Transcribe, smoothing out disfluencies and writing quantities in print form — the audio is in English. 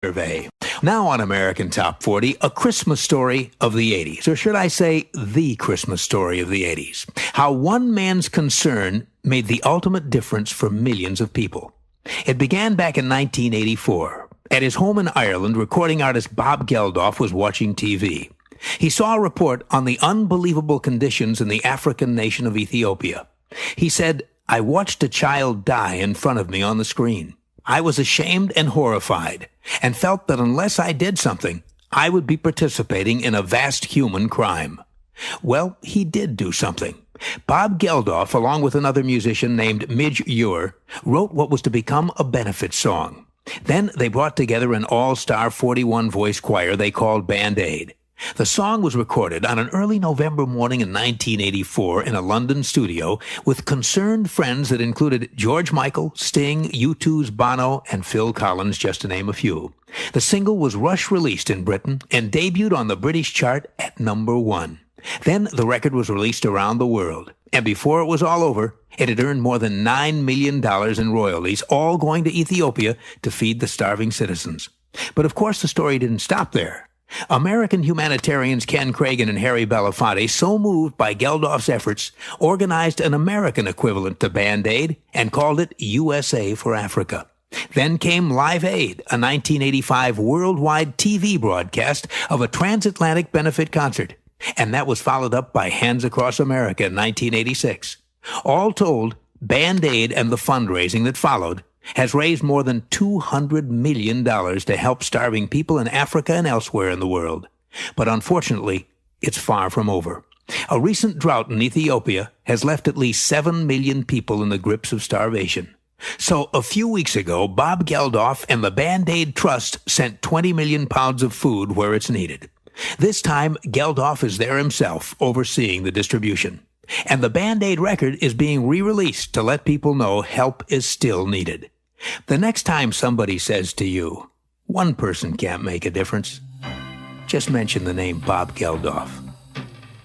survey. Now on American Top 40, a Christmas story of the 80s, or should I say the Christmas story of the 80s. How one man's concern made the ultimate difference for millions of people. It began back in 1984. At his home in Ireland, recording artist Bob Geldof was watching TV. He saw a report on the unbelievable conditions in the African nation of Ethiopia. He said, "I watched a child die in front of me on the screen. I was ashamed and horrified, and felt that unless I did something, I would be participating in a vast human crime." Well, he did do something. Bob Geldof, along with another musician named Midge Ure, wrote what was to become a benefit song. Then they brought together an all-star 41-voice choir they called Band Aid. The song was recorded on an early November morning in 1984 in a London studio with concerned friends that included George Michael, Sting, U2's Bono, and Phil Collins, just to name a few. The single was rush-released in Britain and debuted on the British chart at number 1. Then the record was released around the world, and before it was all over, it had earned more than $9 million in royalties, all going to Ethiopia to feed the starving citizens. But of course the story didn't stop there. American humanitarians Ken Cragen and Harry Belafonte, so moved by Geldof's efforts, organized an American equivalent to Band Aid and called it USA for Africa. Then came Live Aid, a 1985 worldwide TV broadcast of a transatlantic benefit concert. And that was followed up by Hands Across America in 1986. All told, Band Aid and the fundraising that followed has raised more than $200 million to help starving people in Africa and elsewhere in the world. But unfortunately, it's far from over. A recent drought in Ethiopia has left at least 7 million people in the grips of starvation. So a few weeks ago, Bob Geldof and the Band Aid Trust sent 20 million pounds of food where it's needed. This time, Geldof is there himself, overseeing the distribution. And the Band Aid record is being re-released to let people know help is still needed. The next time somebody says to you, one person can't make a difference, just mention the name Bob Geldof.